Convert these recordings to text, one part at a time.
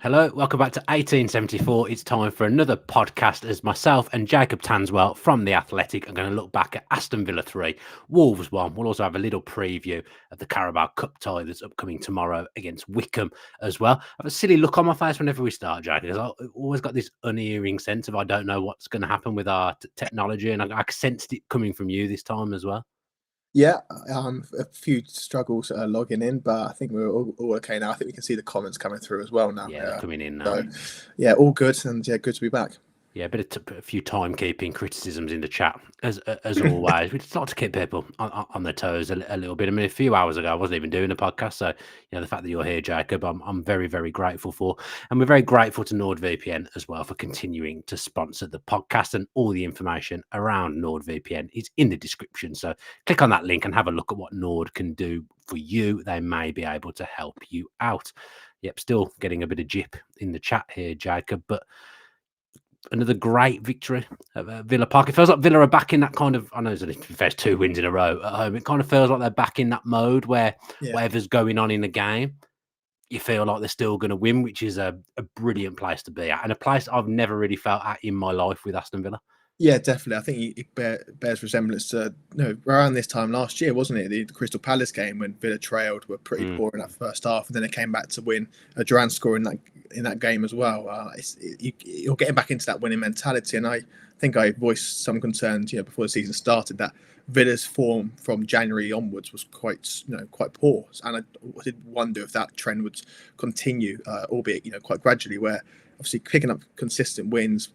Hello, welcome back to 1874. It's time for another podcast as myself and Jacob Tanswell from The Athletic are going to look back at Aston Villa 3, Wolves 1. We'll also have a little preview of the Carabao Cup tie that's upcoming tomorrow against Wickham as well. I have a silly look on my face whenever we start, Jacob, because I've always got this unerring sense of I don't know what's going to happen with our technology, and I sensed it coming from you this time as well. Yeah, a few struggles logging in, but I think we're all okay now. I think we can see the comments coming through as well now. Yeah, they're coming in now. So, yeah, all good, and yeah, good to be back. Yeah, a few timekeeping criticisms in the chat, as always. We just like to keep people on their toes a little bit. I mean, a few hours ago, I wasn't even doing a podcast. So, the fact that you're here, Jacob, I'm very, very grateful for. And we're very grateful to NordVPN as well for continuing to sponsor the podcast. And all the information around NordVPN is in the description. So click on that link and have a look at what Nord can do for you. They may be able to help you out. Yep, still getting a bit of jip in the chat here, Jacob, but another great victory at Villa Park. It feels like Villa are back in that kind of, I know there's 2 wins in a row at home. It kind of feels like they're back in that mode where whatever's going on in the game, you feel like they're still going to win, which is a brilliant place to be at, and a place I've never really felt at in my life with Aston Villa. Yeah, definitely. I think it bears resemblance to around this time last year, wasn't it? The Crystal Palace game when Villa trailed, were pretty poor in that first half, and then they came back to win. Duran score in that game as well. You're getting back into that winning mentality, and I think I voiced some concerns, before the season started, that Villa's form from January onwards was quite poor, and I did wonder if that trend would continue, albeit quite gradually, where obviously picking up consistent wins,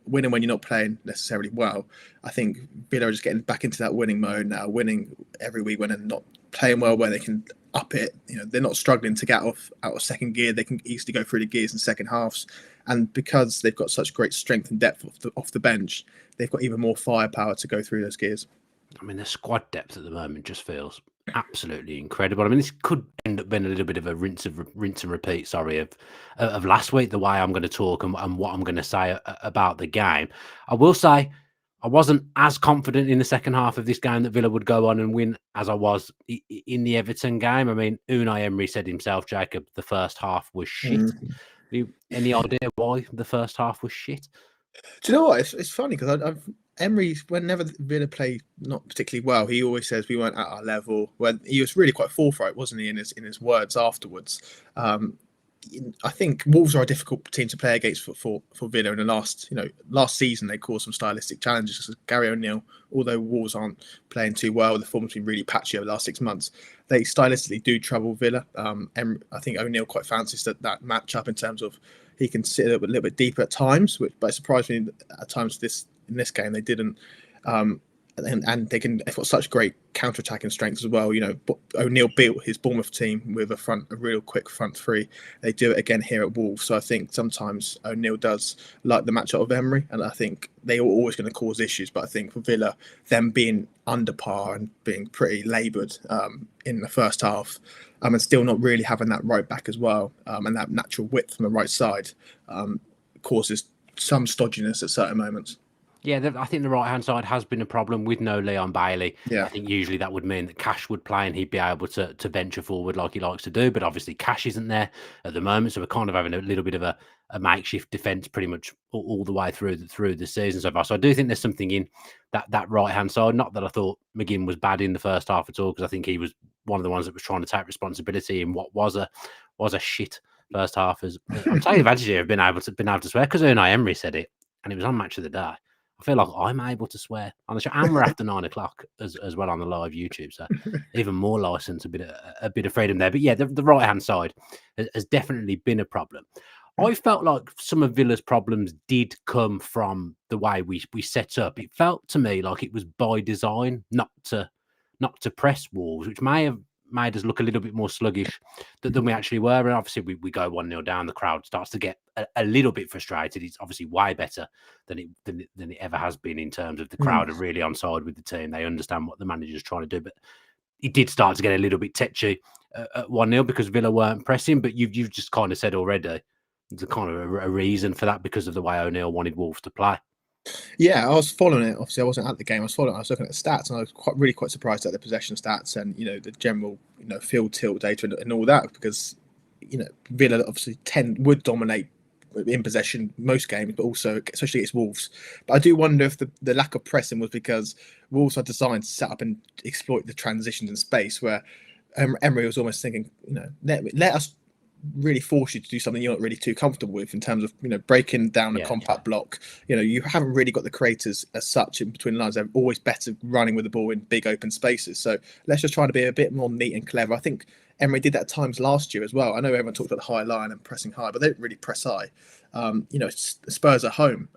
winning when you're not playing necessarily well. I think Villa are just getting back into that winning mode now, winning every week when they're not playing well, where they can up it. They're not struggling to get out of second gear. They can easily go through the gears in second halves. And because they've got such great strength and depth off the bench, they've got even more firepower to go through those gears. I mean, the squad depth at the moment just feels absolutely incredible. I mean, this could end up being a little bit of a rinse and repeat, of last week, the way I'm going to talk and what I'm going to say about the game. I will say I wasn't as confident in the second half of this game that Villa would go on and win as I was in the Everton game. I mean, Unai Emery said himself, Jacob, the first half was shit. Any idea why the first half was shit? Do you know what? It's funny because Emery, whenever Villa played not particularly well, he always says we weren't at our level. When he was really quite forthright, wasn't he, in his words afterwards? I think Wolves are a difficult team to play against for Villa. In the last season, they caused some stylistic challenges. Gary O'Neill, although Wolves aren't playing too well, the form's been really patchy over the last 6 months. They stylistically do trouble Villa. I think O'Neill quite fancies that matchup in terms of he can sit a little bit deeper at times, but it surprised me at times in this game they didn't. And they've got such great counter-attacking strengths as well. O'Neill built his Bournemouth team with a real quick front three. They do it again here at Wolves. So I think sometimes O'Neill does like the matchup of Emery, and I think they are always going to cause issues. But I think for Villa, them being under par and being pretty laboured in the first half, and still not really having that right back as well, and that natural width from the right side, causes some stodginess at certain moments. Yeah, I think the right-hand side has been a problem with no Leon Bailey. Yeah. I think usually that would mean that Cash would play and he'd be able to venture forward like he likes to do. But obviously Cash isn't there at the moment. So we're kind of having a little bit of a makeshift defence pretty much all the way through the season so far. So I do think there's something in that right-hand side. Not that I thought McGinn was bad in the first half at all, because I think he was one of the ones that was trying to take responsibility in what was a shit first half. I'm taking advantage here of being able to swear, because Unai Emery said it and it was on Match of the Day. I feel like I'm able to swear on the show, and we're after 9 o'clock as well on the live YouTube, so even more license, a bit of freedom there. But yeah, the right hand side has definitely been a problem. I felt like some of Villa's problems did come from the way we set up. It felt to me like it was by design, not to press Wolves, which may have made us look a little bit more sluggish than we actually were. And obviously we go 1-0 down, the crowd starts to get a little bit frustrated. It's obviously way better than it ever has been in terms of the crowd are really on side with the team. They understand what the manager's trying to do, but it did start to get a little bit tetchy at 1-0 because Villa weren't pressing. But you've just kind of said already there's a kind of a reason for that because of the way O'Neill wanted Wolves to play. Yeah, I was following it. Obviously, I wasn't at the game. I was looking at the stats, and I was really quite surprised at the possession stats and the general field tilt data and all that, because Villa obviously would dominate in possession most games, but also especially against Wolves. But I do wonder if the lack of pressing was because Wolves are designed to set up and exploit the transitions in space, where Emery was almost thinking, let us really force you to do something you're not really too comfortable with in terms of breaking down a compact block. You haven't really got the creators as such in between the lines. They're always better running with the ball in big open spaces. So let's just try to be a bit more neat and clever. I think Emery did that at times last year as well. I know everyone talked about the high line and pressing high, but they didn't really press high. Spurs at home,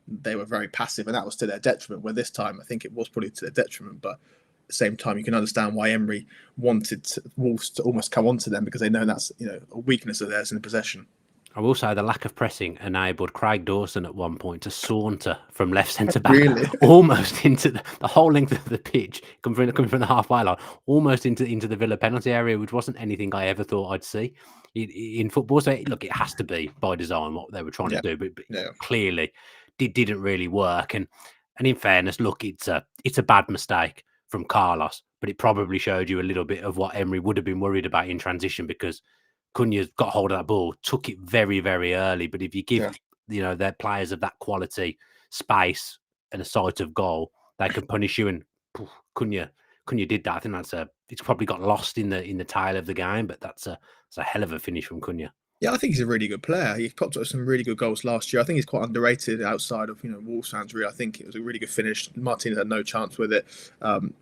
they were very passive, and that was to their detriment. Where this time, I think it was probably to their detriment, but at the same time, you can understand why Emery wanted Wolves to almost come onto them, because they know that's a weakness of theirs in possession. I will say the lack of pressing enabled Craig Dawson at one point to saunter from left centre back almost into the whole length of the pitch, coming from the halfway line, almost into the Villa penalty area, which wasn't anything I ever thought I'd see in football. So look, it has to be by design what they were trying to do, but clearly didn't really work. And in fairness, look, it's a bad mistake from Carlos, but it probably showed you a little bit of what Emery would have been worried about in transition, because Cunha got hold of that ball, took it very, very early. But if you give their players of that quality space and a sight of goal, they can punish you. And Cunha did that. I think it's probably got lost in the tail of the game, but that's a hell of a finish from Cunha. Yeah, I think he's a really good player. He popped up with some really good goals last year. I think he's quite underrated outside of Wolves fans. Really, I think it was a really good finish. Martinez had no chance with it.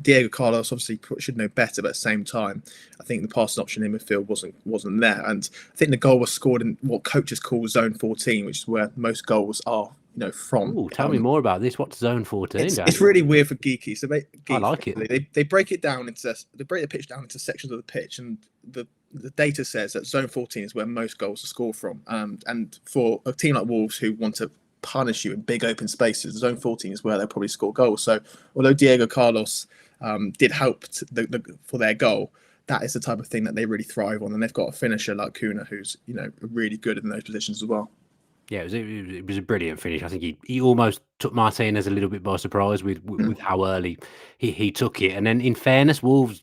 Diego Carlos obviously should know better, but at the same time, I think the passing option in midfield wasn't there. And I think the goal was scored in what coaches call zone 14, which is where most goals are from. Ooh, tell me more about this. What's zone 14? It's really weird for geeky. So I like it. They break it down they break the pitch down into sections of the pitch, and the data says that zone 14 is where most goals are scored from. And for a team like Wolves who want to punish you in big open spaces, zone 14 is where they'll probably score goals. So although Diego Carlos did help for their goal, that is the type of thing that they really thrive on. And they've got a finisher like Cunha who's really good in those positions as well. Yeah, it was a brilliant finish. I think he almost took Martinez a little bit by surprise with how early he took it. And then, in fairness, Wolves,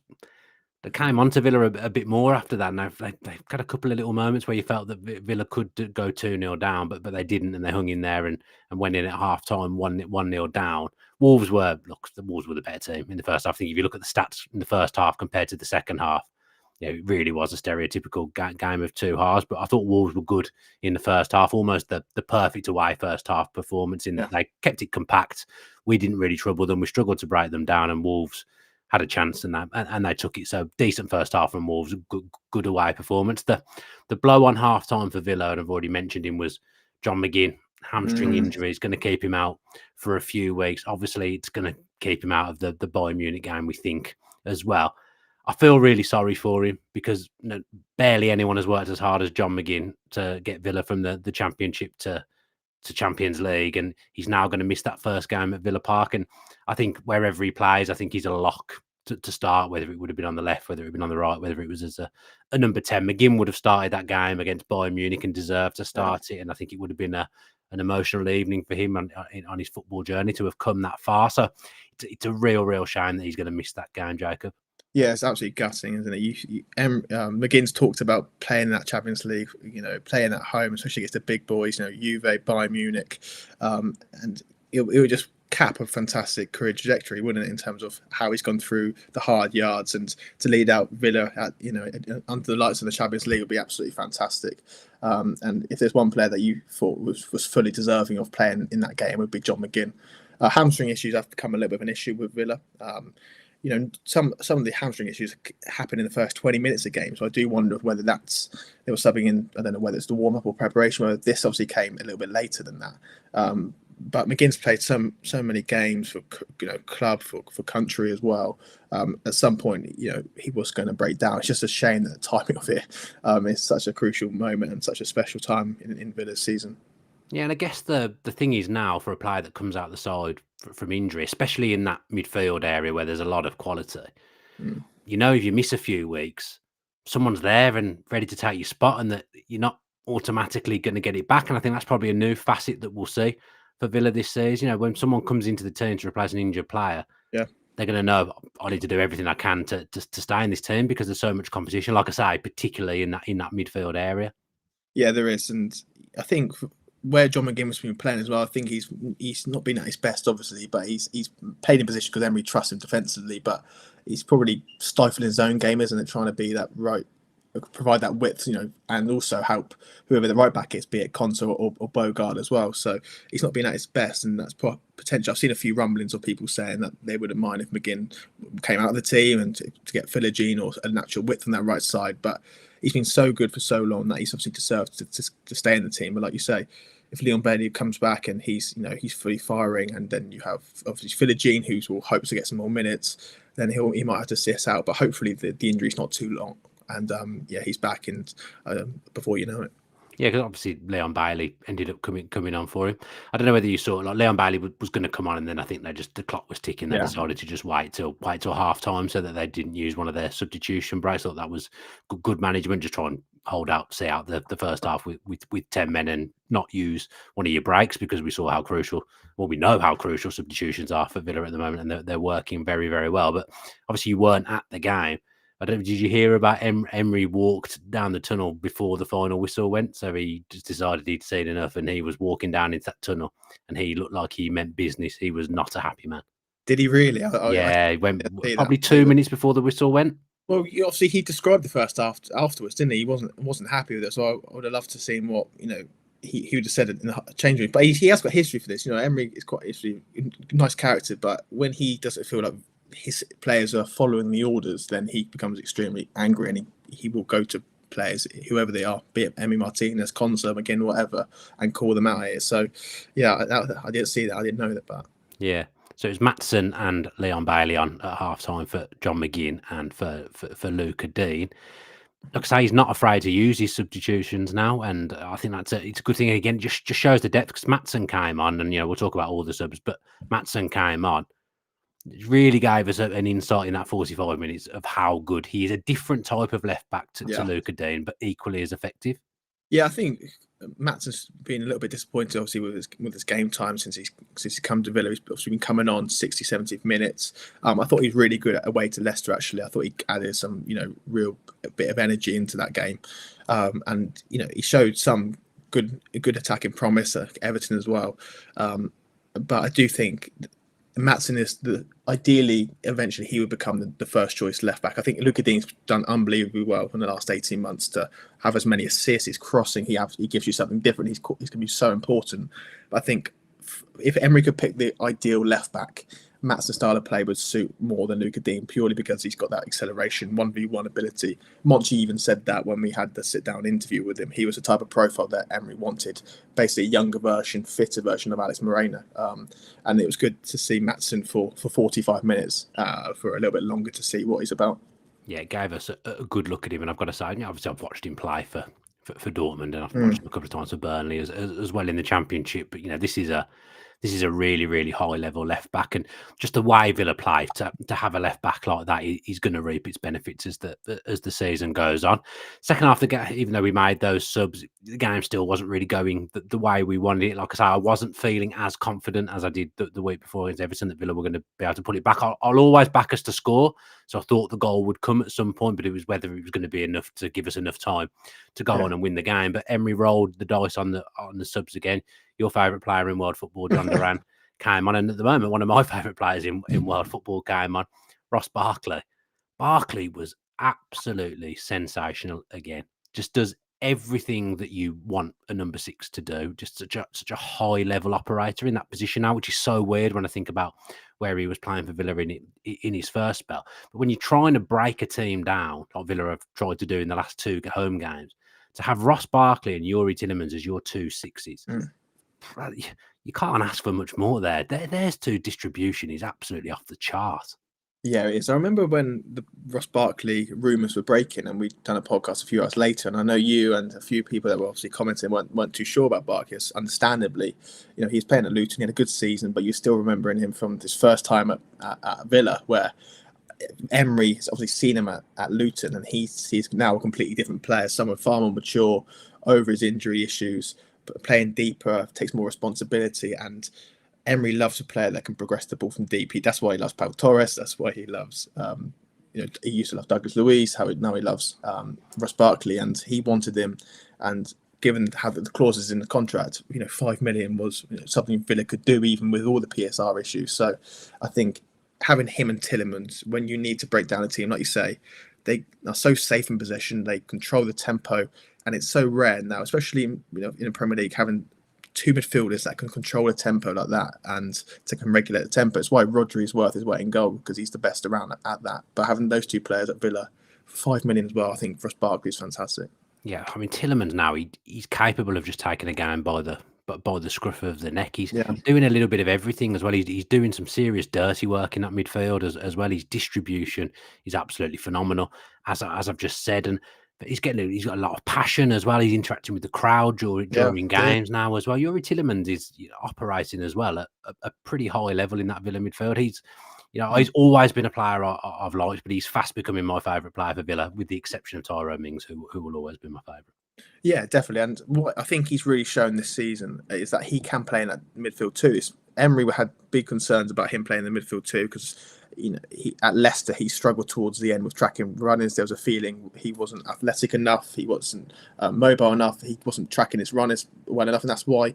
they came onto Villa a bit more after that. Now they've got a couple of little moments where you felt that Villa could go 2-0 down, but they didn't, and they hung in there and went in at half time 1-0 down. Wolves were the better team in the first half. I think if you look at the stats in the first half compared to the second half, it really was a stereotypical game of two halves. But I thought Wolves were good in the first half, almost the perfect away first half performance in that they kept it compact. We didn't really trouble them. We struggled to break them down, and Wolves had a chance in that, and they took it. So decent first half from Wolves, good away performance. The blow on half time for Villa, and I've already mentioned him, was John McGinn. Hamstring injury is going to keep him out for a few weeks. Obviously, it's going to keep him out of the Bayern Munich game, we think, as well. I feel really sorry for him, because barely anyone has worked as hard as John McGinn to get Villa from the Championship to Champions League, and he's now going to miss that first game at Villa Park. And I think wherever he plays, I think he's a lock to start, whether it would have been on the left, whether it had been on the right, whether it was as a number 10. McGinn would have started that game against Bayern Munich and deserved to start it, and I think it would have been an emotional evening for him on his football journey to have come that far. So it's a real shame that he's going to miss that game, Jacob. Yeah, it's absolutely gutting, isn't it? McGinn's talked about playing in that Champions League, playing at home, especially against the big boys, Juve, Bayern Munich, and it would just cap a fantastic career trajectory, wouldn't it, in terms of how he's gone through the hard yards, and to lead out Villa at, under the lights of the Champions League would be absolutely fantastic. And if there's one player that you thought was fully deserving of playing in that game, it would be John McGinn. Hamstring issues have become a little bit of an issue with Villa. Some of the hamstring issues happen in the first 20 minutes of games. So I do wonder whether they were subbing in. I don't know whether it's the warm up or preparation. Whether this obviously came a little bit later than that. But McGinn's played so many games for club, for country as well. At some point, he was going to break down. It's just a shame that the timing of it is such a crucial moment and such a special time in Villa's season. Yeah, and I guess the thing is now, for a player that comes out the side from injury, especially in that midfield area where there's a lot of quality, if you miss a few weeks, someone's there and ready to take your spot, and that you're not automatically going to get it back. And I think that's probably a new facet that we'll see for Villa this season. When someone comes into the team to replace an injured player, they're going to know I need to do everything I can to stay in this team because there's so much competition. Like I say, particularly in that midfield area. Yeah, there is, and I think where John McGinn has been playing as well, I think he's not been at his best, obviously, but he's played in position because Emery trusts him defensively, but he's probably stifling his own game, isn't it? Trying to be that right, provide that width, and also help whoever the right back is, be it Conso or Bogard as well. So he's not been at his best, and that's potential. I've seen a few rumblings of people saying that they wouldn't mind if McGinn came out of the team and to get Philogene or a natural width on that right side, but he's been so good for so long that he's obviously deserved to stay in the team. But like you say, if Leon Bailey comes back and he's fully firing, and then you have obviously Philogene who will hope to get some more minutes, then he might have to sit out. But hopefully the injury's not too long, and he's back and before you know it. Yeah, because obviously Leon Bailey ended up coming on for him. I don't know whether you saw like Leon Bailey was going to come on, and then I think the clock was ticking. They decided to just wait till half time so that they didn't use one of their substitution breaks. I thought that was good management. Just try and see out the first half with 10 men and not use one of your breaks, because we saw how crucial. Well, we know how crucial substitutions are for Villa at the moment, and they're working very, very well. But obviously, you weren't at the game. Did you hear about Emery walked down the tunnel before the final whistle went? So he just decided he'd seen enough, and he was walking down into that tunnel, and he looked like he meant business. He was not a happy man. Did he really? He went probably 2 minutes before the whistle went. Well, obviously he described the first half afterwards, didn't he? He wasn't happy with it, so I would have loved to see what he would have said in the change room. But he has got history for this. Emery is quite nice character, but when he doesn't feel like his players are following the orders, then he becomes extremely angry, and he will go to players, whoever they are, be it Emi Martinez, Conso, McGinn, whatever, and call them out here. So, yeah, I didn't see that. I didn't know that. But yeah, so it was Maatsen and Leon Bailey on at half time for John McGinn and for Luca Dean. Like I say, he's not afraid to use his substitutions now, and I think it's a good thing. Again, just shows the depth, because Maatsen came on, and we'll talk about all the subs, but Maatsen came on. It really gave us an insight in that 45 minutes of how good he is. A different type of left back to Luca Dean, but equally as effective. Yeah, I think Maatsen's been a little bit disappointed, obviously, with his game time since he's come to Villa. He's obviously been coming on 60, 70 minutes. I thought he was really good away to Leicester, actually. I thought he added some, real bit of energy into that game. And he showed some good attacking promise at Everton as well. But I do think Maatsen is ideally, eventually, he would become the first choice left back. I think Luca Dean's done unbelievably well in the last 18 months to have as many assists. His crossing, he gives you something different. He's going to be so important. But I think if Emery could pick the ideal left back, Maatsen's style of play would suit more than Luca Dean, purely because he's got that acceleration, 1v1 ability. Monchi even said that when we had the sit-down interview with him. He was the type of profile that Emery wanted, basically a younger version, fitter version of Alex Moreno. And it was good to see Maatsen for 45 minutes, for a little bit longer, to see what he's about. Yeah, it gave us a good look at him, and I've got to say, obviously I've watched him play for Dortmund, and I've watched him a couple of times for Burnley as well in the Championship. But this is a really, really high level left back, and just the way Villa play, to have a left back like that is going to reap its benefits as the season goes on. Second half, even though we made those subs, the game still wasn't really going the way we wanted it. Like I say, I wasn't feeling as confident as I did the week before against Everton that Villa were going to be able to put it back. I'll always back us to score, so I thought the goal would come at some point, but it was whether it was going to be enough to give us enough time to go on and win the game. But Emery rolled the dice on the subs again. Your favourite player in world football, John Duran, came on. And at the moment, one of my favourite players in world football came on, Ross Barkley. Barkley was absolutely sensational again. Just does everything that you want a number 6 to do. Just such a high-level operator in that position now, which is so weird when I think about where he was playing for Villa in his first spell. But when you're trying to break a team down, like Villa have tried to do in the last 2 home games, to have Ross Barkley and Youri Tielemans as your 2 6s, you can't ask for much more there. There's 2 distribution is absolutely off the chart. Yeah, it is. I remember when the Ross Barkley rumours were breaking, and we'd done a podcast a few hours later, and I know you and a few people that were obviously commenting weren't too sure about Barkley. Understandably, he's playing at Luton, he had a good season, but you're still remembering him from his first time at Villa, where Emery has obviously seen him at Luton, and he's now a completely different player, someone far more mature, over his injury issues, but playing deeper, takes more responsibility, and Emery loves a player that can progress the ball from deep. That's why he loves Pau Torres. That's why he loves, he used to love Douglas Luiz. Now he loves Ross Barkley, and he wanted him. And given how the clauses in the contract, 5 million was something Villa could do even with all the PSR issues. So I think having him and Tielemans when you need to break down a team, like you say, they are so safe in possession. They control the tempo, and it's so rare now, especially in the Premier League, having two midfielders that can control a tempo like that and to can regulate the tempo. It's why Rodri's worth his weight in gold, because he's the best around at that. But having those two players at Villa for 5 million as well, I think Ross Barkley is fantastic. Yeah, I mean Tielemans now he's capable of just taking a game by the scruff of the neck. He's doing a little bit of everything as well. He's doing some serious dirty work in that midfield as well. His distribution is absolutely phenomenal, as I've just said, and he's got a lot of passion as well. He's interacting with the crowd during games now as well. Youri Tielemans is operating as well at a pretty high level in that Villa midfield. He's always been a player I've liked, but he's fast becoming my favourite player for Villa, with the exception of Tyrone Mings, who will always be my favourite. Yeah, definitely. And what I think he's really shown this season is that he can play in that midfield too. Emery had big concerns about him playing in the midfield too, because at Leicester he struggled towards the end with tracking runners. There was a feeling he wasn't athletic enough, he wasn't mobile enough, he wasn't tracking his runners well enough, and that's why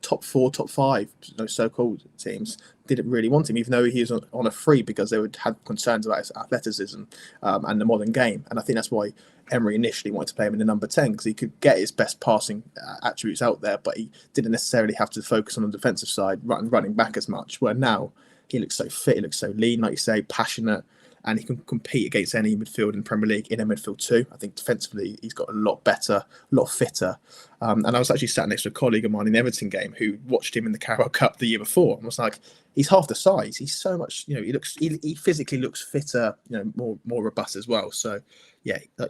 top 4, top 5, so-called teams didn't really want him, even though he was on a free, because they would have concerns about his athleticism and the modern game. And I think that's why Emery initially wanted to play him in the number 10, because he could get his best passing attributes out there, but he didn't necessarily have to focus on the defensive side, running back as much. Where now he looks so fit, he looks so lean, like you say, passionate, and he can compete against any midfield in Premier League in a midfield too. I think defensively he's got a lot better, a lot fitter. And I was actually sat next to a colleague of mine in the Everton game who watched him in the Carabao Cup the year before, and was like, he's half the size. He's so much, he physically looks fitter, more robust as well. So yeah, I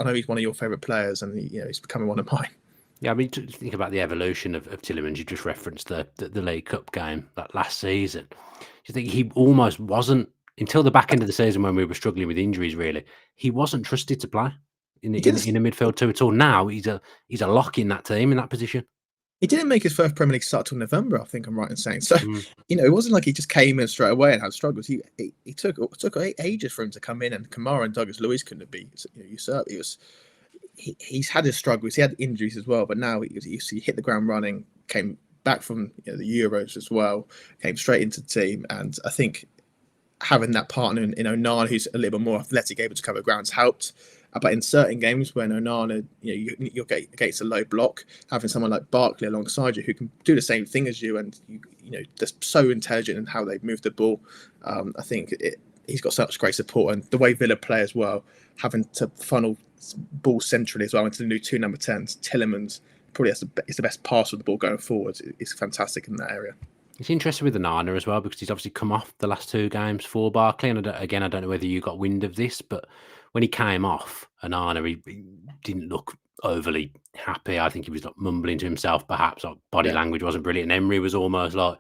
know he's one of your favourite players, and he's becoming one of mine. Yeah, I mean, to think about the evolution of Tielemans, you just referenced the League Cup game that last season. You think he almost wasn't, until the back end of the season when we were struggling with injuries, really, he wasn't trusted to play in the midfield too at all. Now he's a lock in that team, in that position. He didn't make his first Premier League start till November, I think I'm right in saying. So, it wasn't like he just came in straight away and had struggles. He took ages for him to come in, and Kamara and Douglas Luiz couldn't have been usurped. He's had his struggles. He had injuries as well, but now he hit the ground running, came back from the Euros as well, came straight into the team. And I think having that partner in Onana, who's a little bit more athletic, able to cover grounds, helped. But in certain games when Onana, you're against a low block, having someone like Barkley alongside you who can do the same thing as you, and they're so intelligent in how they move the ball. I think he's got such great support, and the way Villa play as well, having to funnel ball centrally as well into the new 2 number 10s. Tielemans probably is the best passer of the ball going forward. It's fantastic in that area. It's interesting with Onana as well, because he's obviously come off the last 2 games for Barkley. And I don't know whether you got wind of this, but when he came off, Onana, he didn't look overly happy. I think he was like mumbling to himself, perhaps. Like body language wasn't brilliant. And Emery was almost like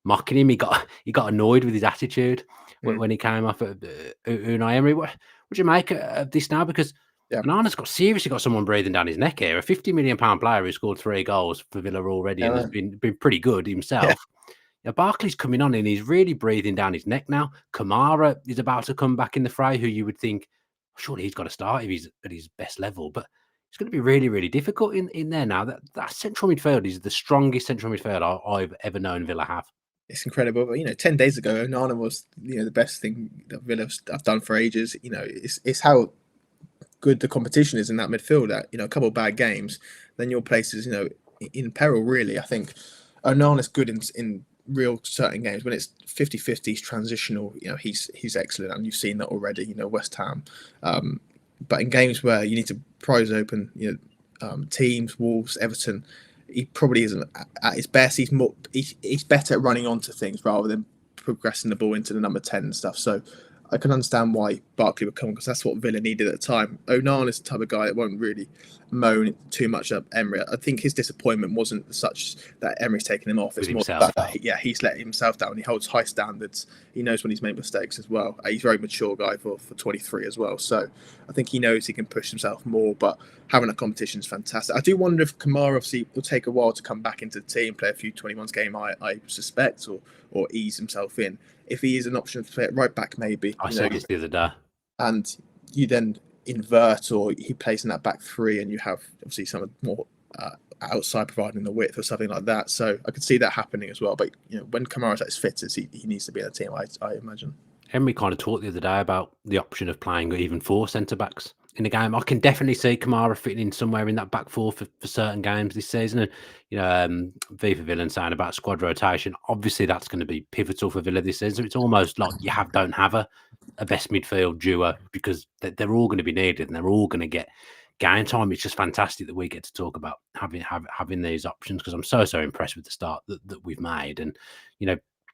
mocking him. He got annoyed with his attitude when he came off at Unai Emery. What would you make of this now? Because Onana's seriously got someone breathing down his neck here. A £50 million player who scored 3 goals for Villa already and has been pretty good himself. Yeah, Barkley's coming on and he's really breathing down his neck now. Kamara is about to come back in the fray, who you would think, surely he's got to start if he's at his best level. But it's going to be really, really difficult in there now. That central midfield is the strongest central midfield I've ever known Villa have. It's incredible. But 10 days ago, Onana was the best thing that Villa have done for ages. It's how good the competition is in that midfield. That a couple of bad games, then your place is in peril. Really, I think Onana's good in real certain games. When it's 50-50, he's transitional. He's excellent, and you've seen that already. West Ham, but in games where you need to prize open, teams, Wolves, Everton, he probably isn't at his best. He's better at running onto things rather than progressing the ball into the number 10 and stuff. So I can understand why Barkley would come, because that's what Villa needed at the time. Onana is the type of guy that won't really moan too much at Emery. I think his disappointment wasn't such that Emery's taken him off. It's With more himself. that he's let himself down. He holds high standards. He knows when he's made mistakes as well. He's a very mature guy for 23 as well. So I think he knows he can push himself more. But having a competition is fantastic. I do wonder if Kamara obviously will take a while to come back into the team, play a few 21s game, I suspect, or ease himself in. If he is an option to play it right back, maybe. I said this the other day. And you then invert, or he plays in that back three, and you have obviously some more outside providing the width or something like that. So I could see that happening as well. But when Kamara's at his fittest, he needs to be in the team, I imagine. Henry kind of talked the other day about the option of playing even 4 centre backs in the game. I can definitely see Kamara fitting in somewhere in that back four for certain games this season. And V for Villa saying about squad rotation, obviously that's going to be pivotal for Villa this season. It's almost like you don't have a best midfield duo, because they're all going to be needed and they're all going to get game time. It's just fantastic that we get to talk about having these options, because I'm so impressed with the start that we've made. And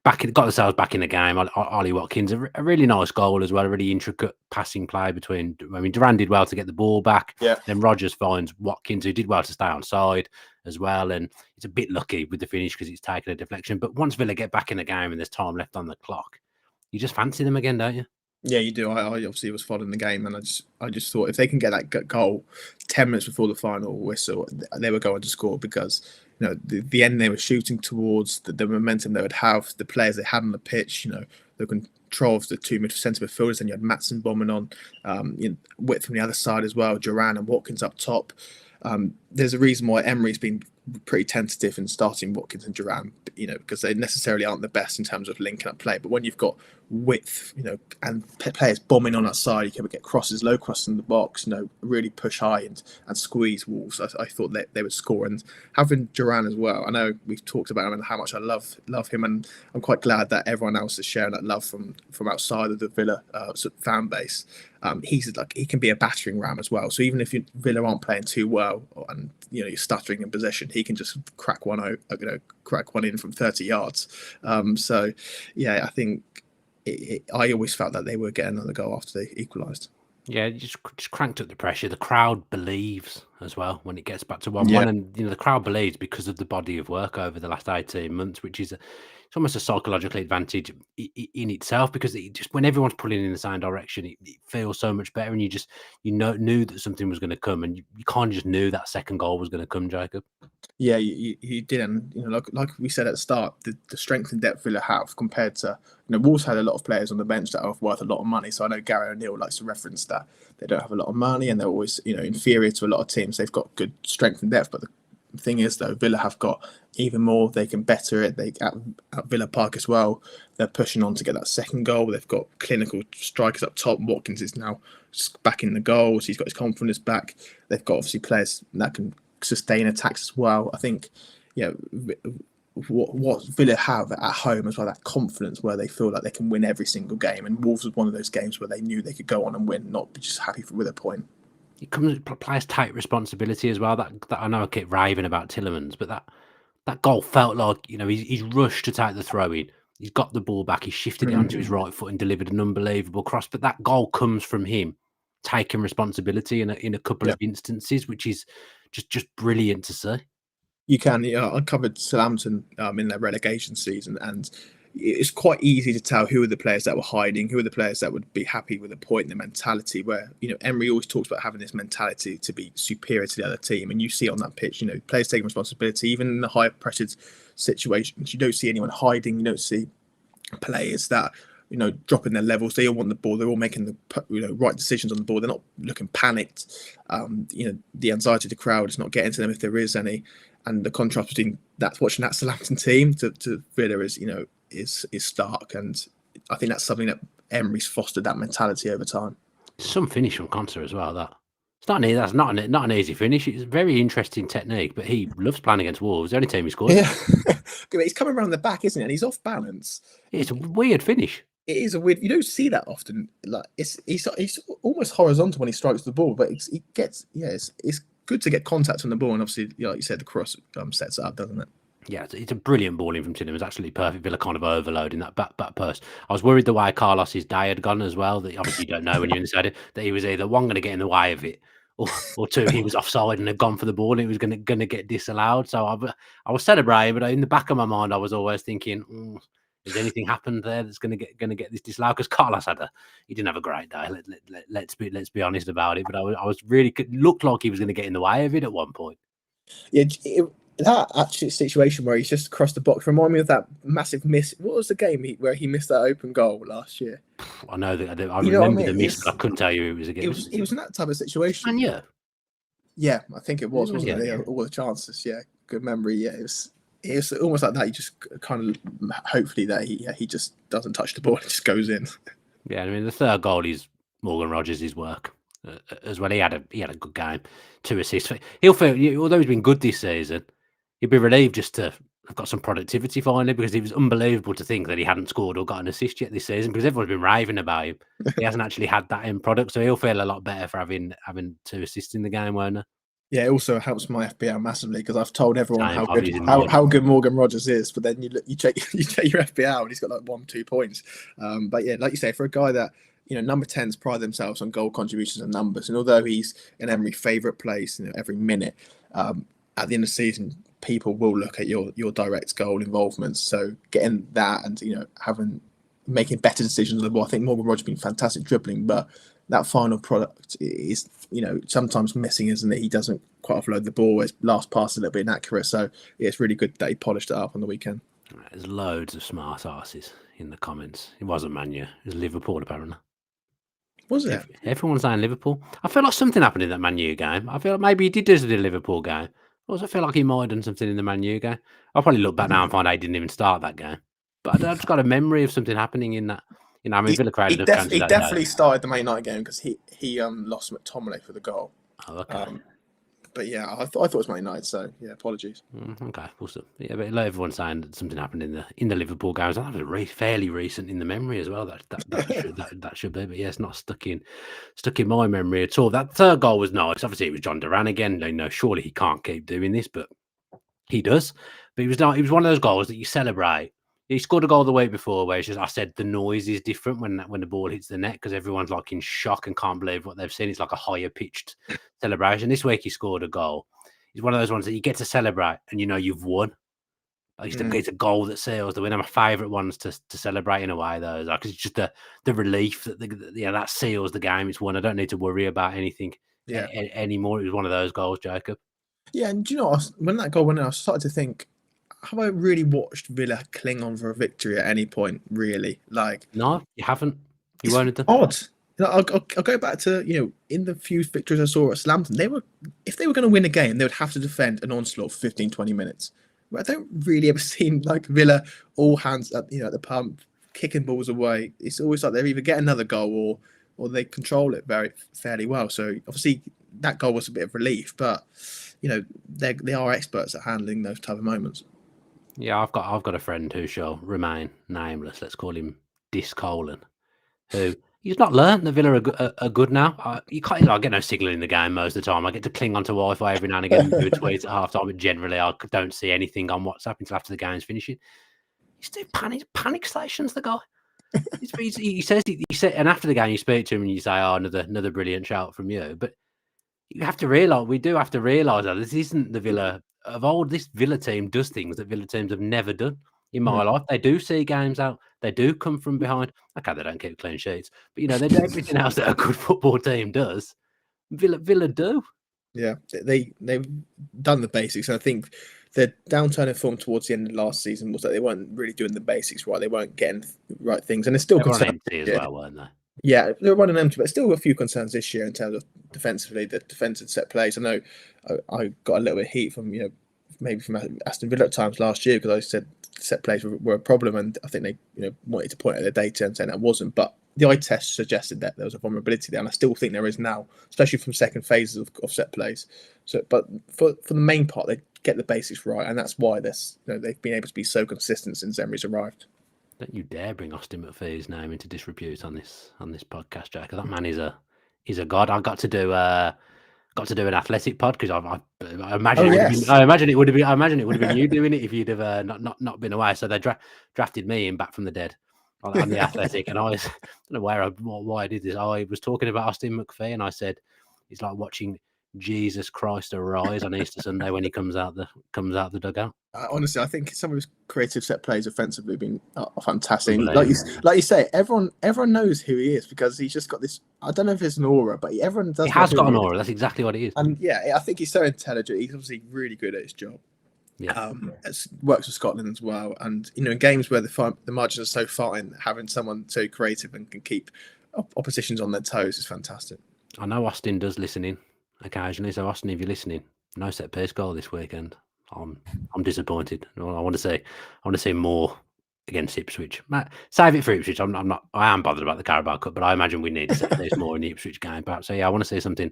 got ourselves back in the game. Ollie Watkins, a really nice goal as well, a really intricate passing play between. Duran did well to get the ball back. Yeah. Then Rodgers finds Watkins, who did well to stay on side as well. And it's a bit lucky with the finish because it's taken a deflection. But once Villa get back in the game and there's time left on the clock, you just fancy them again, don't you? Yeah, you do. I obviously was following the game, and I just thought if they can get that goal 10 minutes before the final whistle, they were going to score, because the end they were shooting towards, the momentum they would have, the players they had on the pitch, the control of the two centre midfielders, and you had Maatsen bombing on, width from the other side as well, Duran and Watkins up top. There's a reason why Emery's been pretty tentative in starting Watkins and Duran, because they necessarily aren't the best in terms of linking up play. But when you've got width, and players bombing on that side, you can get crosses, low crosses in the box, really push high and squeeze Wolves. I thought that they would score. And having Duran as well, I know we've talked about him and how much I love him, and I'm quite glad that everyone else is sharing that love from outside of the Villa fan base. He can be a battering ram as well. So even if Villa aren't playing too well, and you're stuttering in possession, he can just crack one in from 30 yards. So yeah, I think I always felt that they were getting another goal after they equalised. Yeah, just cranked up the pressure. The crowd believes as well when it gets back to 1-1, and the crowd believes because of the body of work over the last 18 months, which is it's almost a psychological advantage in itself, because just when everyone's pulling in the same direction, it feels so much better, and you knew that something was going to come, and you kind of just knew that second goal was going to come, Jacob. Yeah, you did, and like we said at the start, the strength and depth Villa have compared to Wolves had a lot of players on the bench that are worth a lot of money. So I know Gary O'Neill likes to reference that they don't have a lot of money and they're always inferior to a lot of teams. They've got good strength and depth, but the thing is though, Villa have got even more. They can better it. They at Villa Park as well. They're pushing on to get that second goal. They've got clinical strikers up top. Watkins is now back in the goals. He's got his confidence back. They've got obviously players that can sustain attacks as well. I think what Villa have at home as well, that confidence where they feel like they can win every single game, and Wolves was one of those games where they knew they could go on and win, not be just happy with a point. It players take responsibility as well. That I know I keep raving about Tielemans, but that goal felt like he's rushed to take the throw in. He's got the ball back. He shifted it onto his right foot and delivered an unbelievable cross. But that goal comes from him taking responsibility in a couple of instances, which is just brilliant to see. You can. I covered Southampton in their relegation season, and it's quite easy to tell who are the players that were hiding, who are the players that would be happy with a point, the mentality where, Emery always talks about having this mentality to be superior to the other team. And you see it on that pitch, players taking responsibility, even in the high pressured situations. You don't see anyone hiding. You don't see players that, dropping their levels. They all want the ball. They're all making the right decisions on the ball. They're not looking panicked. The anxiety of the crowd is not getting to them if there is any. And the contrast between watching that Southampton team to Villa is stark, and I think that's something that Emery's fostered, that mentality over time. Some finish from Conser as well. That's not an easy finish. It's a very interesting technique, but he loves playing against Wolves. The only team he scored. Yeah, he's coming around the back, isn't he? And he's off balance. It's a weird finish. It is a weird. You don't see that often. Like he's almost horizontal when he strikes the ball, but it's good to get contact on the ball, and obviously, like you said, the cross sets it up, doesn't it? Yeah, it's a brilliant ball in from Tielemans. Absolutely perfect. Villa kind of overloading that back post. I was worried the way Carlos's day had gone as well. That obviously you don't know when you're inside it. That he was either one going to get in the way of it, or two he was offside and had gone for the ball and it was going to get disallowed. So I was celebrating, but in the back of my mind I was always thinking, has anything happened there that's going to get this disallowed? Because Carlos he didn't have a great day. Let's be honest about it. But I was really looked like he was going to get in the way of it at one point. Yeah, that actually situation where he's just across the box remind me of that massive miss. What was the game where he missed that open goal last year? I know that I remember the miss, but I couldn't tell you who it was against. It was in that type of situation. And yeah, I think it was, wasn't it? Yeah. All the chances. Yeah, good memory. Yeah, it was almost like that. You just kind of hopefully that he just doesn't touch the ball, it just goes in. Yeah, I mean the third goal is Morgan Rogers' work as well. He had a good game, 2 assists. He'll feel, although he's been good this season, he'd be relieved just to have got some productivity finally, because it was unbelievable to think that he hadn't scored or got an assist yet this season, because everyone's been raving about him. He hasn't actually had that end product, so he'll feel a lot better for having 2 assists in the game, won't he? Yeah, it also helps my FPL massively because I've told everyone Same, how good Morgan Rogers is, but then you check your FPL and he's got like 1-2 points. But yeah, like you say, for a guy that number 10s pride themselves on goal contributions and numbers, and although he's in Emery's favourite place, every minute, at the end of the season, people will look at your direct goal involvement. So getting that and making better decisions on the ball. I think Morgan Rogers has been fantastic dribbling, but that final product is sometimes missing, isn't it? He doesn't quite offload the ball. His last pass is a little bit inaccurate. So yeah, it's really good that he polished it up on the weekend. There's loads of smart asses in the comments. It wasn't Man U. It was Liverpool, apparently. Was it? Everyone's saying Liverpool. I feel like something happened in that Man U game. I feel like maybe he did do the Liverpool game. I also feel like he might have done something in the Man U game. I'll probably look back now and find out he didn't even start that game. But I've just got a memory of something happening in that. I mean, Villa crowd. He definitely started the Man United game because he lost McTominay for the goal. Oh, okay. But yeah, I thought it was Man United, so yeah, apologies. Okay, awesome. Yeah, but everyone's saying that something happened in the Liverpool games. That was fairly recent in the memory as well. That should be, but yeah, it's not stuck in my memory at all. That third goal was nice. Obviously, it was John Duran again. Surely he can't keep doing this, but he does. But he was one of those goals that you celebrate. He scored a goal the week before where it's just, I said the noise is different when the ball hits the net because everyone's like in shock and can't believe what they've seen. It's like a higher pitched celebration. This week he scored a goal. It's one of those ones that you get to celebrate and you've won. It's a goal that seals the win. My favourite ones to celebrate in a way though, because it's just the relief that that seals the game. It's won. I don't need to worry about anything anymore. It was one of those goals, Jacob. Yeah, and do you know when that goal went in, I started to think, have I really watched Villa cling on for a victory at any point? Really, no, you haven't. You won't have done. Odd. I'll go back to in the few victories I saw at Southampton, if they were going to win a game, they would have to defend an onslaught for 15-20 minutes. I don't really ever seen Villa all hands at the pump, kicking balls away. It's always like they either get another goal or they control it fairly well. So obviously that goal was a bit of relief, but they are experts at handling those type of moments. Yeah, I've got a friend who shall remain nameless. Let's call him Discolin, who he's not learned that Villa are good now. I get no signal in the game most of the time. I get to cling onto Wi-Fi every now and again and do a tweet at half time, but generally I don't see anything on WhatsApp until after the game's finishing. He's doing panic stations, the guy. He says, and after the game you speak to him and you say, "Oh, another brilliant shout from you," but you have to realise, we do have to realise that this isn't the Villa of old. This Villa team does things that Villa teams have never done in my life. They do see games out. They do come from behind. Okay, they don't keep clean sheets, but they do everything else that a good football team does. Villa do. Yeah, they've done the basics. And I think the downturn in form towards the end of last season was that they weren't really doing the basics right. They weren't getting the right things, and it's still concerns as well, weren't they? Yeah, they're running empty, but still a few concerns this year in terms of defensively, the defensive set plays. I know I got a little bit of heat from maybe from Aston Villa at times last year because I said set plays were a problem, and I think they wanted to point at the data and saying that wasn't. But the eye test suggested that there was a vulnerability there, and I still think there is now, especially from second phases of set plays. So, but for the main part, they get the basics right, and that's why they've been able to be so consistent since Emery's arrived. Don't you dare bring Austin McPhee's name into disrepute on this podcast, Jack. That man is a god. I got to do got to do an athletic pod because I imagine Oh it would have been. yes. I imagine it would have been. I imagine it would have been you doing it if you'd have not been away. So they drafted me in back from the dead on the athletic, and I don't know why I did this. I was talking about Austin McPhee, and I said it's like watching Jesus Christ arise on Easter Sunday when he comes out the dugout. Honestly, I think some of his creative set plays offensively have been fantastic. Unbelievable. Like you say, everyone knows who he is because he's just got this. I don't know if it's an aura, but everyone does. He has got an aura. That's exactly what it is. And yeah, I think he's so intelligent. He's obviously really good at his job. Yeah. Works with Scotland as well. And in games where the margins are so fine, having someone so creative and can keep oppositions on their toes is fantastic. I know Austin does listen in occasionally. So Austin, if you're listening, no set piece goal this weekend. I'm disappointed. I want to see more against Ipswich. Save it for Ipswich. I am bothered about the Carabao Cup, but I imagine we need to set piece more in the Ipswich game. Perhaps. So yeah, I want to see something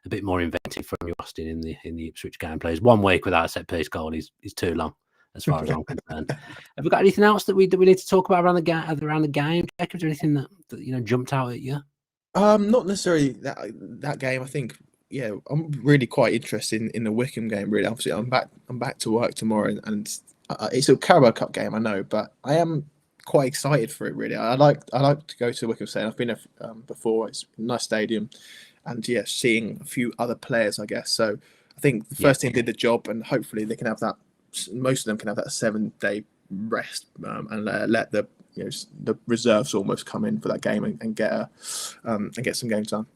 a bit more inventive from you, Austin, in the Ipswich game. Plays 1 week without a set piece goal is too long, as far as I'm concerned. Have we got anything else that we need to talk about around the game? Jacob, is there anything that jumped out at you? Not necessarily that game. I think I'm really quite interested in the Wickham game. Really, obviously, I'm back to work tomorrow, and it's a Carabao Cup game, I know, but I am quite excited for it. Really, I like to go to Wickham Stadium. I've been there before. It's a nice stadium, and seeing a few other players, I guess. So I think the first team did the job, and hopefully they can have that. Most of them can have that 7-day rest and let the the reserves almost come in for that game and get some game time.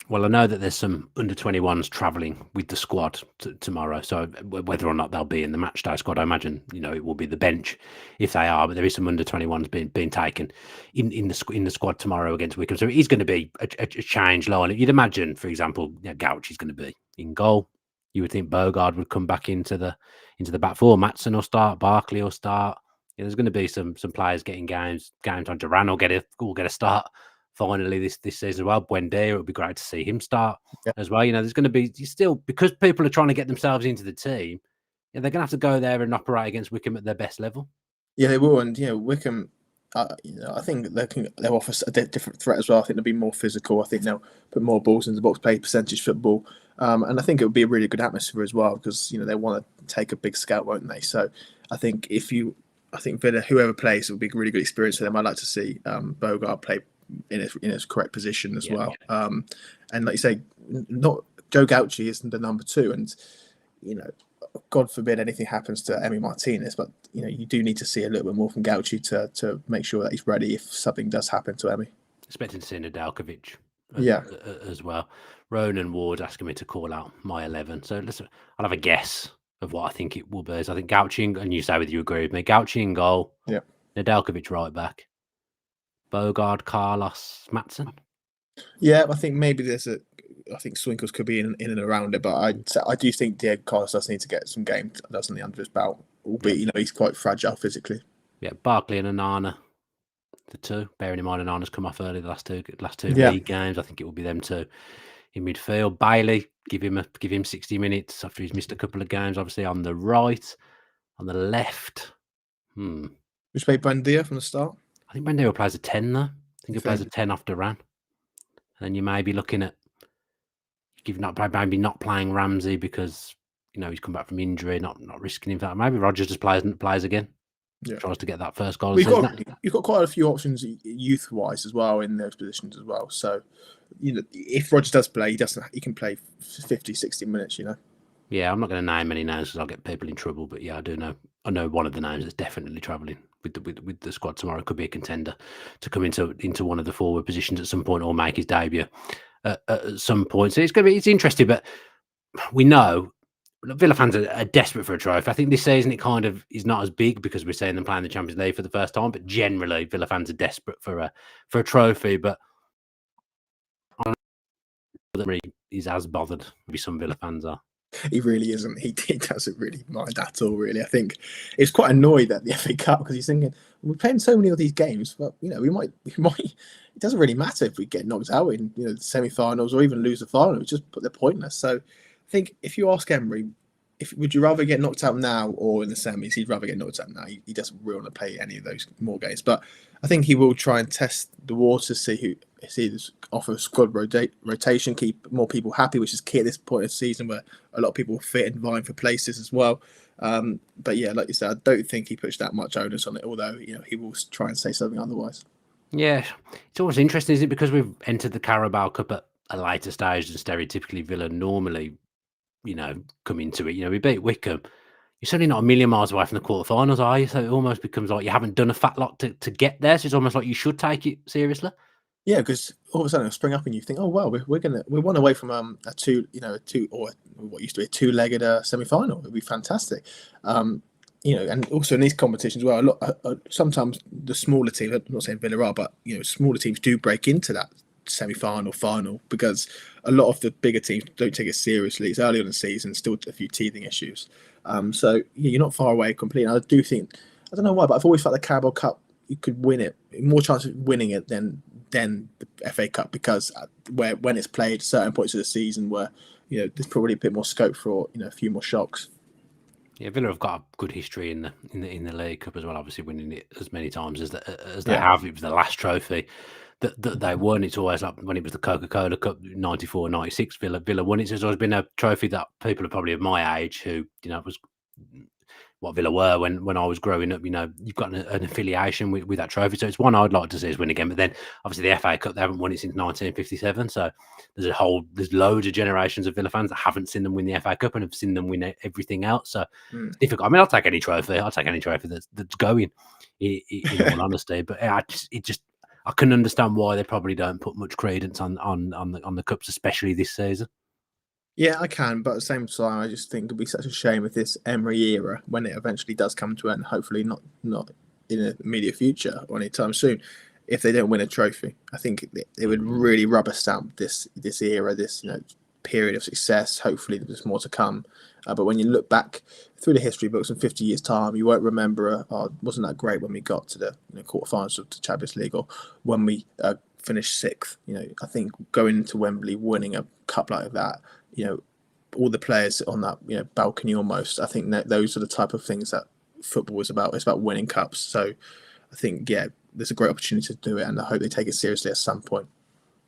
Well, I know that there's some under-21s travelling with the squad tomorrow. So whether or not they'll be in the matchday squad, I imagine it will be the bench if they are. But there is some under-21s being taken in the squad tomorrow against Wickham. So it is going to be a change line. You'd imagine, for example, Gauchi's going to be in goal. You would think Bogard would come back into the back four. Matson will start. Barkley will start. There's going to be some players getting games on. Duran will get a start finally this season as well. Buendia, it would be great to see him start as well. There's going to be still, because people are trying to get themselves into the team, they're going to have to go there and operate against Wickham at their best level. Yeah, they will. And Wickham, I think they'll offer a different threat as well. I think they'll be more physical. I think they'll put more balls into the box, play percentage football, and I think it would be a really good atmosphere as well because they want to take a big scout, won't they? So I think Villa, whoever plays, it will be a really good experience for them. I'd like to see Bogard play in his correct position as well. And like you say, not Joe Gauchi isn't the number 2, and God forbid anything happens to Emi Martinez, but you do need to see a little bit more from Gauchi to make sure that he's ready if something does happen to Emi. Expecting to see Nedeljkovic as well. Ronan Ward asking me to call out my 11, so I'll have a guess of what I think it will be. So I think Gauchi, and you say whether you agree with me, Gauchi in goal, Nedeljkovic right back, Bogard, Carlos, Matson. Yeah, I think maybe I think Swinkles could be in and around it, but I do think Diego Carlos does need to get some game, doesn't he, under his belt, albeit he's quite fragile physically. Yeah, Barkley and Onana, the two. Bearing in mind Onana's come off early the last two league games. I think it will be them two in midfield. Bailey, give him 60 minutes after he's missed a couple of games. Obviously on the right, on the left. Which played Buendia from the start. I think Buendia plays a 10 though. I think he plays a 10 off Duran. And you may be looking at maybe not playing Ramsey because he's come back from injury, not risking him for that. Maybe Rogers just plays again. Tries to get that first goal. You've got quite a few options youth-wise as well in those positions as well. So, if Rogers does play, he can play 50, 60 minutes. Yeah, I'm not going to name any names because I'll get people in trouble. But yeah, I know one of the names that's definitely travelling with the squad tomorrow. Could be a contender to come into one of the forward positions at some point or make his debut at some point. So it's interesting, but we know Villa fans are desperate for a trophy. I think this season it kind of is not as big because we're seeing them playing the Champions League for the first time. But generally, Villa fans are desperate for a trophy. But I don't know, he's as bothered maybe some Villa fans are. He really isn't. He doesn't really mind at all, really. I think he's quite annoyed at the FA Cup because he's thinking, we're playing so many of these games, but we might. It doesn't really matter if we get knocked out in the semi-finals or even lose the final. It's just they're pointless. So I think if you ask Emery, would you rather get knocked out now or in the semis? He'd rather get knocked out now. He doesn't really want to play any of those more games. But I think he will try and test the waters, see it's either offer squad rotation, keep more people happy, which is key at this point of the season where a lot of people are fit and vying for places as well. But yeah, like you said, I don't think he puts that much onus on it, although he will try and say something otherwise. Yeah, it's always interesting, isn't it? Because we've entered the Carabao Cup at a later stage than stereotypically Villa normally, come into it. We beat Wickham. You're certainly not a million miles away from the quarterfinals, are you? So it almost becomes like you haven't done a fat lot to get there. So it's almost like you should take it seriously. Yeah, because all of a sudden it'll spring up and you think, oh well, we're 1 away from a two or what used to be a two-legged semi-final. It'd be fantastic. And also in these competitions, well, sometimes the smaller teams, I'm not saying Villa are, but smaller teams do break into that semi-final, final, because a lot of the bigger teams don't take it seriously. It's early on in the season, still a few teething issues. So you're not far away completely. I do think, I don't know why, but I've always felt the Carabao Cup, you could win it, more chance of winning it than the FA Cup, because when it's played certain points of the season where there's probably a bit more scope for a few more shocks. Yeah, Villa have got a good history in the League Cup as well. Obviously, winning it as many times as they have. It was the last trophy that they won. It's always like when it was the Coca-Cola Cup, 94, 96, Villa won it. So it's always been a trophy that people are probably of my age who was what Villa were when I was growing up. You've got an affiliation with that trophy, so it's one I'd like to see us win again. But then, obviously, the FA Cup, they haven't won it since 1957. So there's loads of generations of Villa fans that haven't seen them win the FA Cup and have seen them win everything else. So it's difficult. I mean, I'll take any trophy. I'll take any trophy that's going. In all honesty, but I couldn't understand why they probably don't put much credence on the cups, especially this season. Yeah, I can, but at the same time, I just think it'd be such a shame if this Emery era, when it eventually does come to an end, hopefully not in the immediate future or anytime soon, if they don't win a trophy. I think it would really rubber stamp this era, this period of success. Hopefully, there's more to come. But when you look back through the history books in 50 years' time, you won't remember, wasn't that great when we got to the quarterfinals of the Champions League, or when we finished sixth. I think going into Wembley, winning a cup like that, all the players on that balcony almost. I think that those are the type of things that football is about. It's about winning cups. So I think there's a great opportunity to do it, and I hope they take it seriously at some point.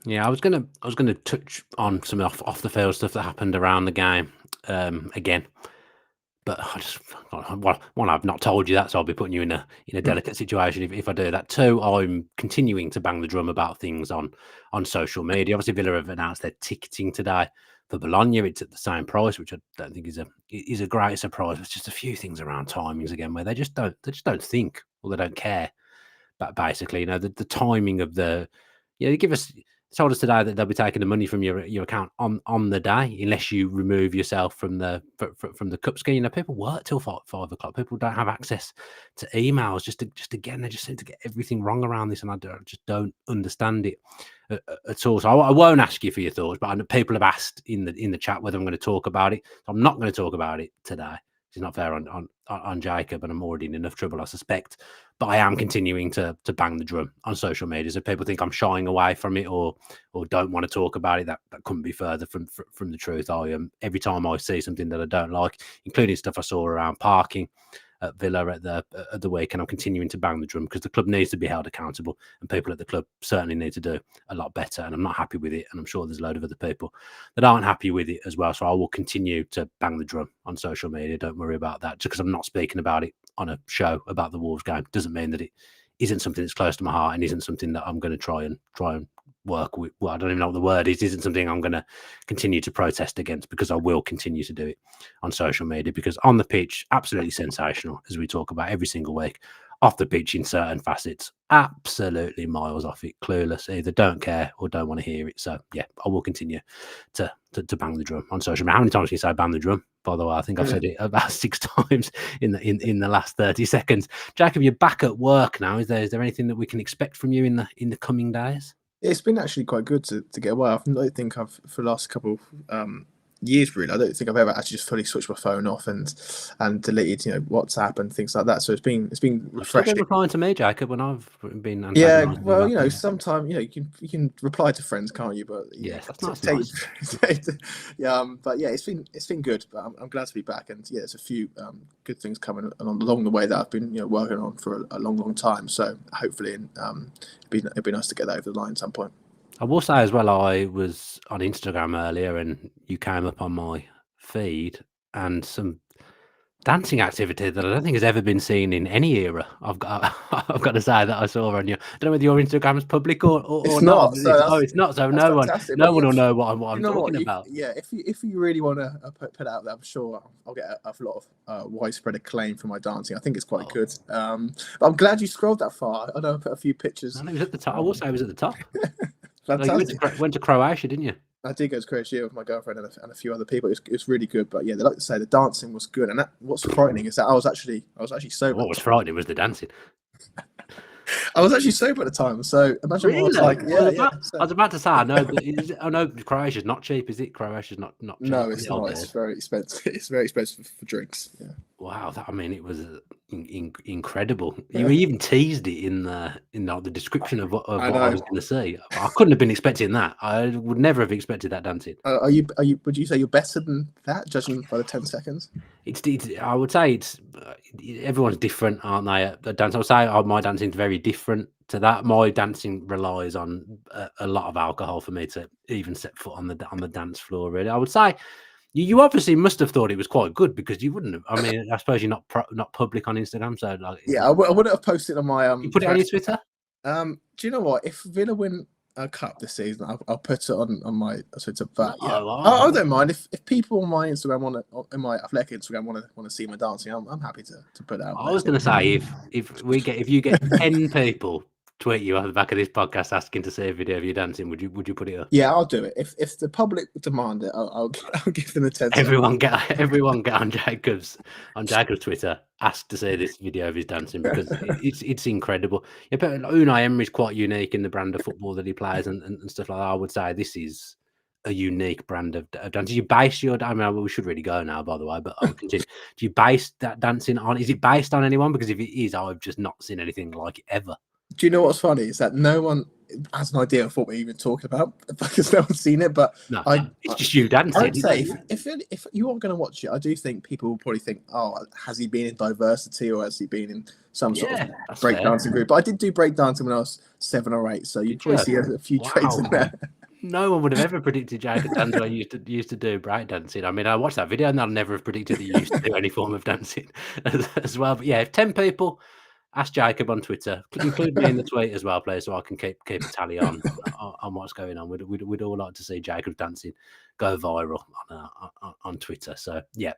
Yeah, I was gonna touch on some off the field stuff that happened around the game again, but I just one, I've not told you that, so I'll be putting you in a delicate situation if I do that. Two, I'm continuing to bang the drum about things on social media. Obviously, Villa have announced their ticketing today for Bologna. It's at the same price, which I don't think is a great surprise. There's just a few things around timings again where they just don't think, or they don't care. But basically, the timing of they told us today that they'll be taking the money from your account on the day, unless you remove yourself from the cup scheme. People work till 5 o'clock. People don't have access to emails. Again, they just seem to get everything wrong around this, and I just don't understand it at all. So I won't ask you for your thoughts, but I know people have asked in the chat whether I'm going to talk about it. So I'm not going to talk about it today. It's not fair on Jacob, and I'm already in enough trouble, I suspect. But I am continuing to bang the drum on social media. So people think I'm shying away from it or don't want to talk about it. That couldn't be further from the truth. I am, every time I see something that I don't like, including stuff I saw around parking at Villa at the weekend, I'm continuing to bang the drum because the club needs to be held accountable, and people at the club certainly need to do a lot better. And I'm not happy with it, and I'm sure there's a load of other people that aren't happy with it as well. So I will continue to bang the drum on social media. Don't worry about that. Just because I'm not speaking about it on a show about the Wolves game doesn't mean that it isn't something that's close to my heart and isn't something that I'm going to try and work with. Well, I don't even know what the word is. Isn't something I'm going to continue to protest against, because I will continue to do it on social media. Because on the pitch, absolutely sensational, as we talk about every single week. Off the pitch, in certain facets, absolutely miles off it, clueless, either don't care or don't want to hear it. So yeah, I will continue to bang the drum on social media. How many times can you say bang the drum? By the way, I think I've said it about 6 times in the last 30 seconds. Jacob, you're back at work now. Is there anything that we can expect from you in the coming days? It's been actually quite good to get away. I don't think I've, for the last couple years, really, I don't think I've ever actually just fully switched my phone off and deleted WhatsApp and things like that. So it's been refreshing. You've been replying to me, Jacob, when I've been well, sometimes you can reply to friends, can't you? But yes, that's nice. But yeah, it's been good. But I'm glad to be back, and yeah, there's a few good things coming along the way that I've been working on for a long time. So hopefully, it'd be nice to get that over the line at some point. I will say as well, I was on Instagram earlier and you came up on my feed and some dancing activity that I don't think has ever been seen in any era. I've got I've got to say that I saw on your. I don't know whether your Instagram is public It's or not. not. So It's not. So that's no one fantastic. no But one yeah, will know what I'm you know what? talking about. If you really want to put out there, I'm sure I'll get a lot of widespread acclaim for my dancing. I think it's quite good. But I'm glad you scrolled that far. I know I put a few pictures. No, it was at the top. I will say it was at the top. Like Fantastic. you went to Croatia, didn't you? I did go to Croatia with my girlfriend and a few other people. It's really good. But yeah, they like to say the dancing was good. And what's frightening is that I was actually sober. What was frightening was the dancing. I was actually sober at the time. So imagine what I was like. I was about to say, I know Croatia's not cheap, is it? Croatia's not cheap. No, it's not. It's very expensive. It's very expensive for drinks. Yeah. Wow, it was incredible. You even teased it in the description of what I was going to say. I couldn't have been expecting that. I would never have expected that dancing. Are you? Would you say you're better than that, judging by the 10 seconds? I would say it's everyone's different, aren't they? At dance, I would say my dancing's very different to that. My dancing relies on a lot of alcohol for me to even set foot on the dance floor. Really, I would say. You obviously must have thought it was quite good because you wouldn't have. I mean, I suppose you're not public on Instagram, so like. Yeah, I wouldn't have posted on my You put it on your Twitter. Do you know what? If Villa win a cup this season, I'll put it on my Twitter. But yeah, I don't mind if people on my Instagram in my athletic Instagram want to see my dancing. I'm happy to put it out. I was going to say if you get 10 people tweet you on the back of this podcast asking to see a video of you dancing, would you put it up? Yeah, I'll do it. If the public demand it, I'll give them a 10. Everyone get on Jacob's Twitter, ask to see this video of his dancing because it's incredible. Yeah, but Unai Emery's quite unique in the brand of football that he plays and stuff like that. I would say this is a unique brand of dance. Do you base your? I mean, we should really go now, by the way. But I'll continue. Do you base that dancing on? Is it based on anyone? Because if it is, I've just not seen anything like it ever. Do you know what's funny is that no one has an idea of what we're even talking about because no one's seen it. But no, it's just you dancing. I'd say if you are going to watch it, I do think people will probably think, oh, has he been in diversity or has he been in some sort of breakdancing group? But I did do breakdancing when I was 7 or 8, so you'd probably see a few traits in there. No one would have ever predicted Jacob Tanswell used to do breakdancing. I mean, I watched that video and I'll never have predicted that he used to do any form of dancing as well. But yeah, if 10 people ask Jacob on Twitter, include me in the tweet as well, please, so I can keep a tally on what's going on. We'd all like to see Jacob dancing go viral on Twitter. So yeah,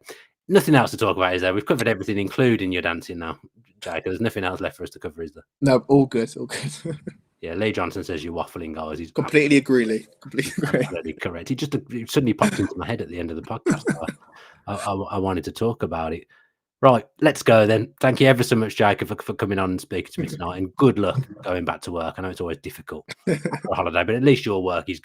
nothing else to talk about, is there? We've covered everything, including your dancing now, Jacob. There's nothing else left for us to cover, is there? No, all good. Yeah, Lee Johnson says you're waffling, guys. He's completely agree, Lee. Completely agree. Absolutely correct. He suddenly popped into my head at the end of the podcast. I wanted to talk about it. Right, let's go then. Thank you ever so much, Jacob, for coming on and speaking to me tonight. And good luck going back to work. I know it's always difficult for a holiday, but at least your work is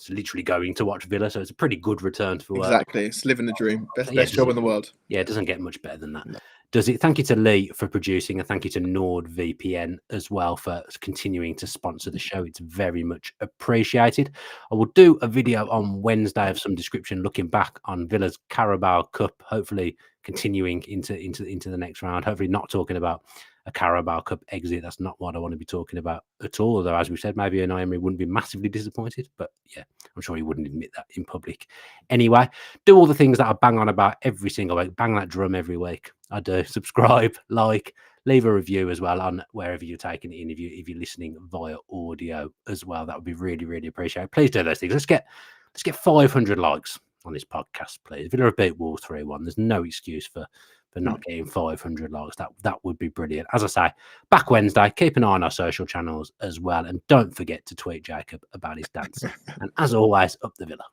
literally going to watch Villa. So it's a pretty good return for work. Exactly. It's living the dream. Best job in the world. Yeah, it doesn't get much better than that. No. Does it? Thank you to Lee for producing, and thank you to NordVPN as well for continuing to sponsor the show. It's very much appreciated. I will do a video on Wednesday of some description looking back on Villa's Carabao Cup, hopefully continuing into the next round. Hopefully not talking about a Carabao Cup exit. That's not what I want to be talking about at all. Although, as we said, maybe Unai Emery wouldn't be massively disappointed. But yeah, I'm sure he wouldn't admit that in public. Anyway, do all the things that I bang on about every single week. Bang that drum every week. I do. Subscribe, like, leave a review as well on wherever you're taking it in. If you're listening via audio as well, that would be really, really appreciated. Please do those things. Let's get 500 likes on this podcast, please. Villa have beat Wolves 3-1. There's no excuse for not getting 500 likes. That would be brilliant. As I say, back Wednesday. Keep an eye on our social channels as well. And don't forget to tweet Jacob about his dance. And as always, up the Villa.